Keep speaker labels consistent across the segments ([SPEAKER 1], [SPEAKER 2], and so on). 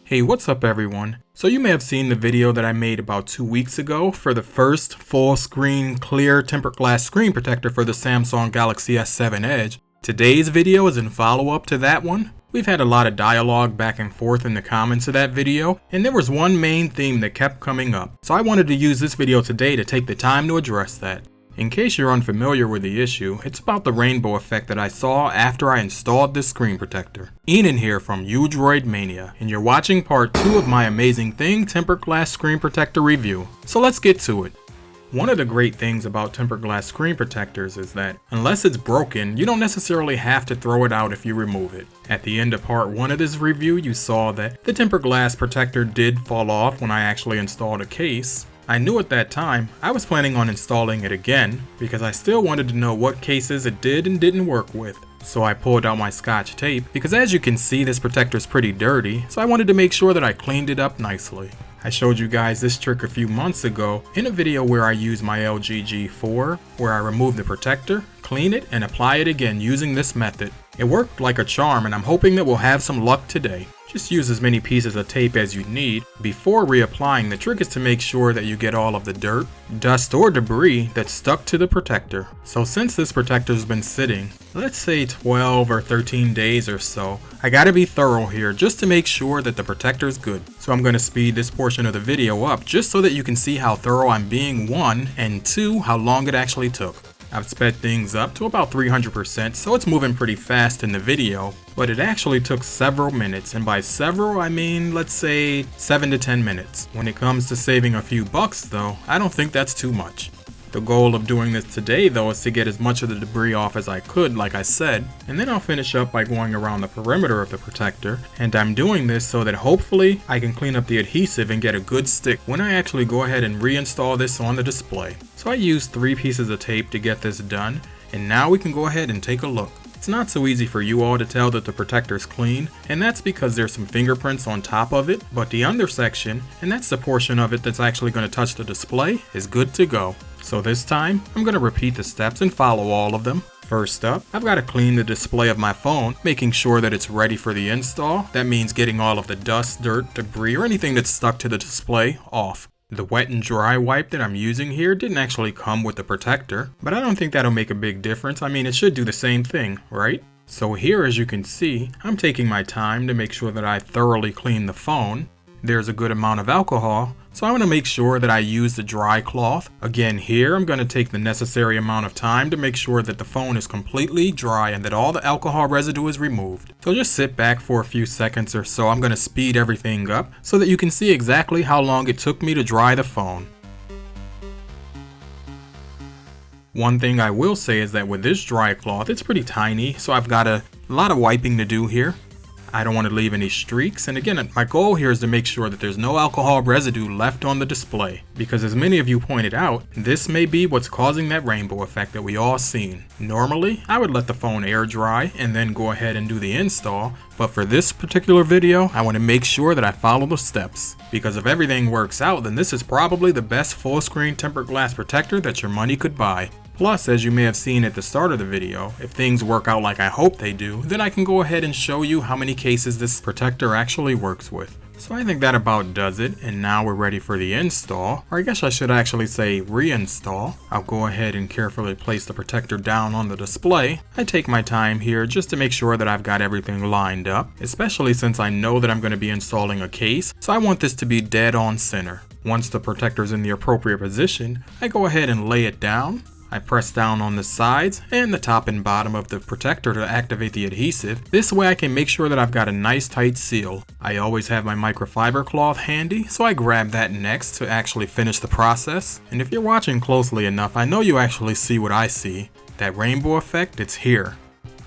[SPEAKER 1] Hey, what's up everyone? So you may have seen the video that I made about 2 weeks ago for the first full screen clear tempered glass screen protector for the Samsung Galaxy S7 Edge. Today's video is in follow-up to that one. We've had a lot of dialogue back and forth in the comments of that video, and there was one main theme that kept coming up. So I wanted to use this video today to take the time to address that. In case you're unfamiliar with the issue, it's about the rainbow effect that I saw after I installed this screen protector. Enan here from Droid Mania, and you're watching part 2 of my amazing thing tempered glass screen protector review. So let's get to it. One of the great things about tempered glass screen protectors is that unless it's broken, you don't necessarily have to throw it out if you remove it. At the end of part 1 of this review, you saw that the tempered glass protector did fall off when I actually installed a case. I knew at that time I was planning on installing it again because I still wanted to know what cases it did and didn't work with. So I pulled out my Scotch tape because, as you can see, this protector is pretty dirty, so I wanted to make sure that I cleaned it up nicely. I showed you guys this trick a few months ago in a video where I used my LG G4, where I removed the protector, clean it, and apply it again using this method. It worked like a charm, and I'm hoping that we'll have some luck today. Just use as many pieces of tape as you need. Before reapplying, the trick is to make sure that you get all of the dirt, dust, or debris that's stuck to the protector. So since this protector's been sitting, let's say 12 or 13 days or so, I gotta be thorough here just to make sure that the protector's good. So I'm gonna speed this portion of the video up just so that you can see how thorough I'm being, 1, and 2, how long it actually took. I've sped things up to about 300%, so it's moving pretty fast in the video, but it actually took several minutes, and by several I mean let's say 7 to 10 minutes. When it comes to saving a few bucks though, I don't think that's too much. The goal of doing this today though is to get as much of the debris off as I could, like I said, and then I'll finish up by going around the perimeter of the protector, and I'm doing this so that hopefully I can clean up the adhesive and get a good stick when I actually go ahead and reinstall this on the display. So I used 3 pieces of tape to get this done, and now we can go ahead and take a look. It's not so easy for you all to tell that the protector is clean, and that's because there's some fingerprints on top of it, but the under section, and that's the portion of it that's actually going to touch the display, is good to go. So this time, I'm going to repeat the steps and follow all of them. First up, I've got to clean the display of my phone, making sure that it's ready for the install. That means getting all of the dust, dirt, debris, or anything that's stuck to the display off. The wet and dry wipe that I'm using here didn't actually come with the protector, but I don't think that'll make a big difference. I mean, it should do the same thing, right? So here, as you can see, I'm taking my time to make sure that I thoroughly clean the phone. There's a good amount of alcohol, so I want to make sure that I use the dry cloth. Again, here I'm going to take the necessary amount of time to make sure that the phone is completely dry and that all the alcohol residue is removed. So just sit back for a few seconds or so. I'm going to speed everything up so that you can see exactly how long it took me to dry the phone. One thing I will say is that with this dry cloth, it's pretty tiny, so I've got a lot of wiping to do here. I don't want to leave any streaks, and again, my goal here is to make sure that there's no alcohol residue left on the display, because as many of you pointed out, this may be what's causing that rainbow effect that we all seen. Normally, I would let the phone air dry and then go ahead and do the install, but for this particular video, I want to make sure that I follow the steps, because if everything works out, then this is probably the best full screen tempered glass protector that your money could buy. Plus, as you may have seen at the start of the video, if things work out like I hope they do, then I can go ahead and show you how many cases this protector actually works with. So I think that about does it, and now we're ready for the install, or I guess I should actually say reinstall. I'll go ahead and carefully place the protector down on the display. I take my time here just to make sure that I've got everything lined up, especially since I know that I'm going to be installing a case, so I want this to be dead on center. Once the protector's in the appropriate position, I go ahead and lay it down. I press down on the sides and the top and bottom of the protector to activate the adhesive. This way I can make sure that I've got a nice tight seal. I always have my microfiber cloth handy, so I grab that next to actually finish the process. And if you're watching closely enough, I know you actually see what I see. That rainbow effect, it's here.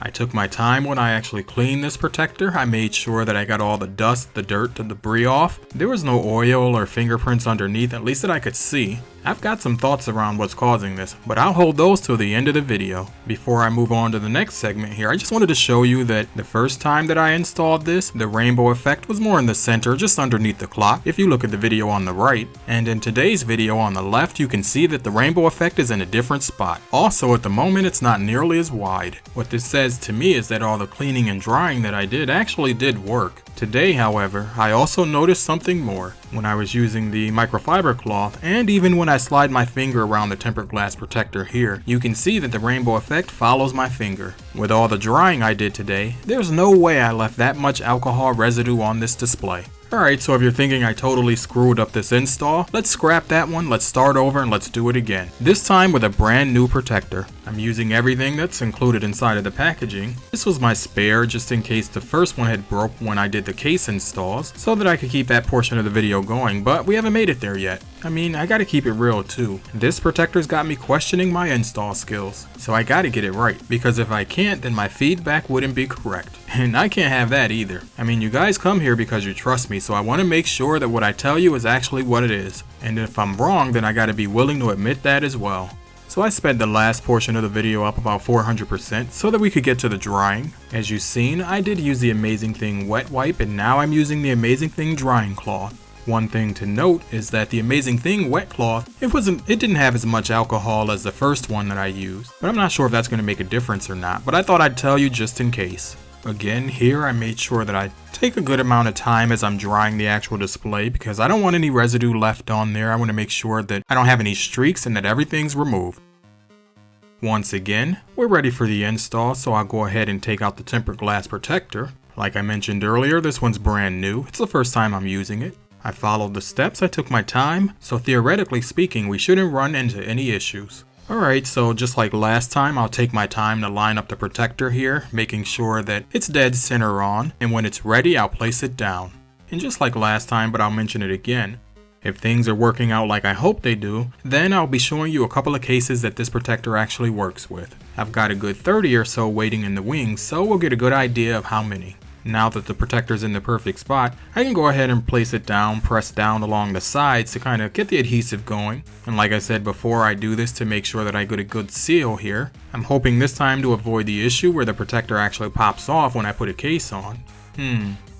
[SPEAKER 1] I took my time when I actually cleaned this protector. I made sure that I got all the dust, the dirt, the debris off. There was no oil or fingerprints underneath, at least that I could see. I've got some thoughts around what's causing this, but I'll hold those till the end of the video. Before I move on to the next segment here, I just wanted to show you that the first time that I installed this, the rainbow effect was more in the center, just underneath the clock, if you look at the video on the right. And in today's video on the left, you can see that the rainbow effect is in a different spot. Also, at the moment, it's not nearly as wide. What this says to me is that all the cleaning and drying that I did actually did work. Today, however, I also noticed something more. When I was using the microfiber cloth, and even when I slide my finger around the tempered glass protector here, you can see that the rainbow effect follows my finger. With all the drying I did today, there's no way I left that much alcohol residue on this display. Alright, so if you're thinking I totally screwed up this install, let's scrap that one, let's start over and let's do it again. This time with a brand new protector. I'm using everything that's included inside of the packaging. This was my spare just in case the first one had broke when I did the case installs, so that I could keep that portion of the video going, but we haven't made it there yet. I mean, I gotta keep it real too. This protector's got me questioning my install skills, so I gotta get it right, because if I can't, then my feedback wouldn't be correct. And I can't have that either. I mean, you guys come here because you trust me, so I want to make sure that what I tell you is actually what it is. And if I'm wrong, then I gotta be willing to admit that as well. So I sped the last portion of the video up about 400% so that we could get to the drying. As you've seen, I did use the Amazing Thing wet wipe, and now I'm using the Amazing Thing drying cloth. One thing to note is that the Amazing Thing wet cloth, it didn't have as much alcohol as the first one that I used, but I'm not sure if that's going to make a difference or not, but I thought I'd tell you just in case. Again, here I made sure that I take a good amount of time as I'm drying the actual display because I don't want any residue left on there. I want to make sure that I don't have any streaks and that everything's removed. Once again, we're ready for the install, so I'll go ahead and take out the tempered glass protector. Like I mentioned earlier, this one's brand new. It's the first time I'm using it. I followed the steps, I took my time, so theoretically speaking, we shouldn't run into any issues. Alright, so just like last time, I'll take my time to line up the protector here, making sure that it's dead center on, and when it's ready, I'll place it down. And just like last time, but I'll mention it again, if things are working out like I hope they do, then I'll be showing you a couple of cases that this protector actually works with. I've got a good 30 or so waiting in the wings, so we'll get a good idea of how many. Now that the protector's in the perfect spot, I can go ahead and place it down, press down along the sides to kind of get the adhesive going. And like I said before, I do this to make sure that I get a good seal here. I'm hoping this time to avoid the issue where the protector actually pops off when I put a case on.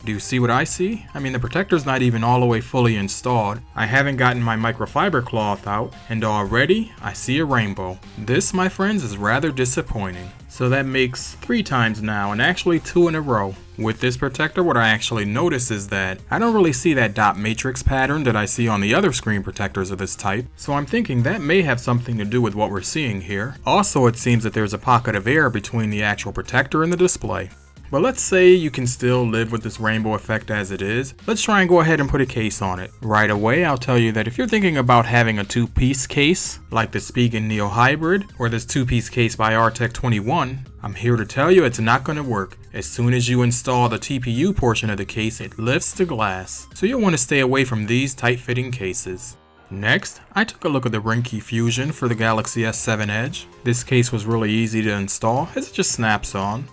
[SPEAKER 1] Do you see what I see? I mean, the protector's not even all the way fully installed. I haven't gotten my microfiber cloth out, and already I see a rainbow. This, my friends, is rather disappointing. So that makes 3 times now, and actually 2 in a row. With this protector, what I actually notice is that I don't really see that dot matrix pattern that I see on the other screen protectors of this type, so I'm thinking that may have something to do with what we're seeing here. Also, it seems that there's a pocket of air between the actual protector and the display. But let's say you can still live with this rainbow effect as it is. Let's try and go ahead and put a case on it. Right away, I'll tell you that if you're thinking about having a 2-piece case, like the Spigen Neo Hybrid, or this 2-piece case by Artec 21, I'm here to tell you it's not going to work. As soon as you install the TPU portion of the case, it lifts the glass. So you'll want to stay away from these tight-fitting cases. Next, I took a look at the ring key fusion for the Galaxy S7 Edge. This case was really easy to install as it just snaps on.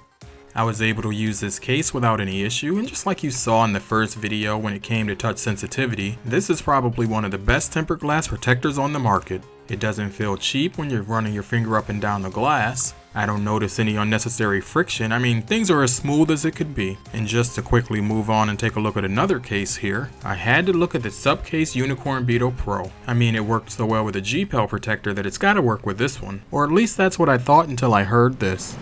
[SPEAKER 1] I was able to use this case without any issue, and just like you saw in the first video when it came to touch sensitivity, this is probably one of the best tempered glass protectors on the market. It doesn't feel cheap when you're running your finger up and down the glass. I don't notice any unnecessary friction. I mean, things are as smooth as it could be. And just to quickly move on and take a look at another case here, I had to look at the Subcase Unicorn Beetle Pro. I mean, it worked so well with the G-Pel protector that it's gotta work with this one. Or at least that's what I thought until I heard this.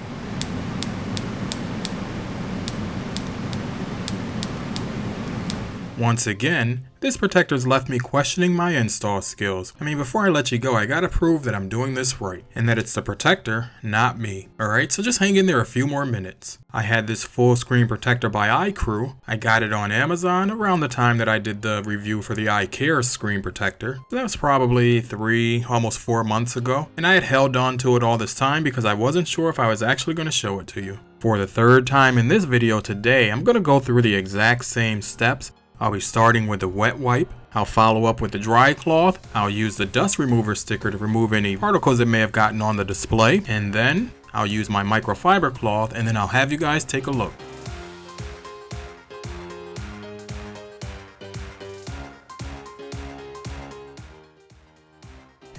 [SPEAKER 1] Once again, this protector's left me questioning my install skills. I mean, before I let you go, I gotta prove that I'm doing this right, and that it's the protector, not me. Alright, so just hang in there a few more minutes. I had this full screen protector by iCrew. I got it on Amazon around the time that I did the review for the iCare screen protector. So that was probably 3, almost 4 months ago, and I had held on to it all this time because I wasn't sure if I was actually going to show it to you. For the 3rd time in this video today, I'm going to go through the exact same steps. I'll be starting with the wet wipe. I'll follow up with the dry cloth. I'll use the dust remover sticker to remove any particles that may have gotten on the display. And then I'll use my microfiber cloth, and then I'll have you guys take a look.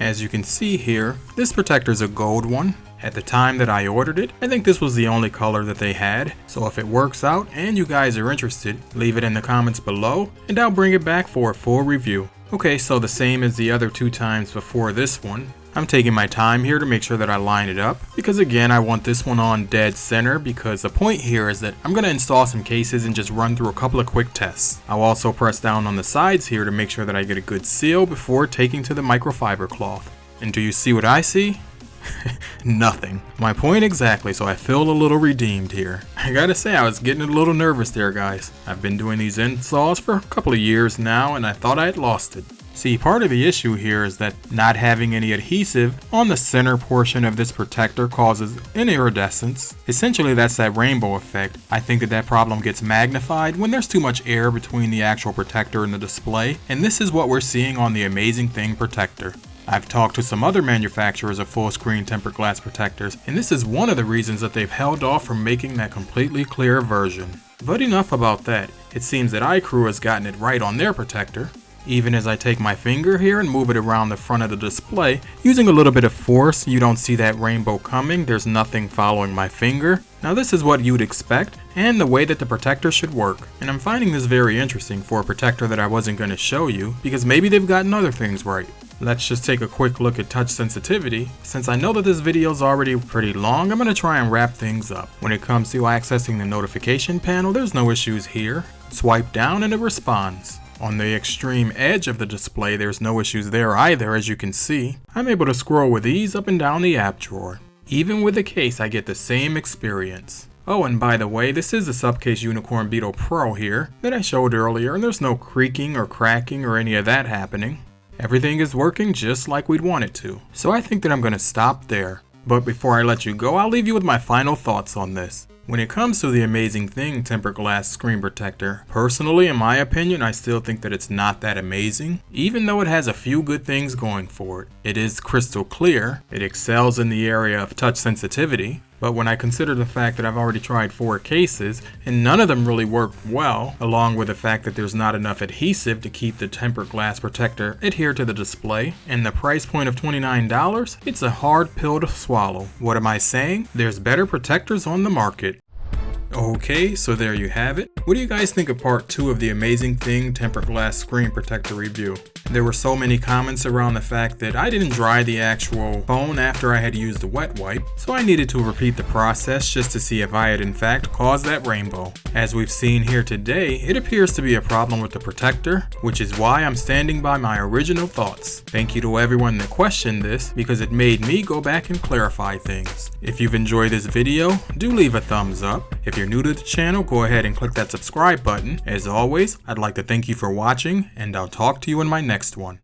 [SPEAKER 1] As you can see here, this protector is a gold one. At the time that I ordered it, I think this was the only color that they had, so if it works out and you guys are interested, leave it in the comments below and I'll bring it back for a full review. Okay, so the same as the other 2 times before this one, I'm taking my time here to make sure that I line it up, because again I want this one on dead center, because the point here is that I'm going to install some cases and just run through a couple of quick tests. I'll also press down on the sides here to make sure that I get a good seal before taking to the microfiber cloth. And do you see what I see? Nothing. My point exactly, so I feel a little redeemed here. I gotta say, I was getting a little nervous there, guys. I've been doing these installs for a couple of years now, and I thought I had lost it. See, part of the issue here is that not having any adhesive on the center portion of this protector causes an iridescence. Essentially, that's that rainbow effect. I think that problem gets magnified when there's too much air between the actual protector and the display, and this is what we're seeing on the Amazing Thing protector. I've talked to some other manufacturers of full screen tempered glass protectors, and this is one of the reasons that they've held off from making that completely clear version. But enough about that. It seems that iCrew has gotten it right on their protector. Even as I take my finger here and move it around the front of the display, using a little bit of force, you don't see that rainbow coming. There's nothing following my finger. Now this is what you'd expect, and the way that the protector should work. And I'm finding this very interesting for a protector that I wasn't going to show you, because maybe they've gotten other things right. Let's just take a quick look at touch sensitivity. Since I know that this video is already pretty long, I'm going to try and wrap things up. When it comes to accessing the notification panel, there's no issues here. Swipe down and it responds. On the extreme edge of the display, there's no issues there either, as you can see. I'm able to scroll with ease up and down the app drawer. Even with the case, I get the same experience. Oh, and by the way, this is the Subcase Unicorn Beetle Pro here that I showed earlier, and there's no creaking or cracking or any of that happening. Everything is working just like we'd want it to. So I think that I'm going to stop there. But before I let you go, I'll leave you with my final thoughts on this. When it comes to the Amazing Thing tempered glass screen protector, personally, in my opinion, I still think that it's not that amazing, even though it has a few good things going for it. It is crystal clear, it excels in the area of touch sensitivity, but when I consider the fact that I've already tried 4 cases and none of them really worked well, along with the fact that there's not enough adhesive to keep the tempered glass protector adhered to the display, and the price point of $29, it's a hard pill to swallow. What am I saying? There's better protectors on the market. Okay, so there you have it. What do you guys think of part 2 of the Amazing Thing tempered glass screen protector review? There were so many comments around the fact that I didn't dry the actual phone after I had used the wet wipe, so I needed to repeat the process just to see if I had in fact caused that rainbow. As we've seen here today, it appears to be a problem with the protector, which is why I'm standing by my original thoughts. Thank you to everyone that questioned this, because it made me go back and clarify things. If you've enjoyed this video, do leave a thumbs up. If you're new to the channel, go ahead and click that subscribe button. As always, I'd like to thank you for watching, and I'll talk to you in my next one.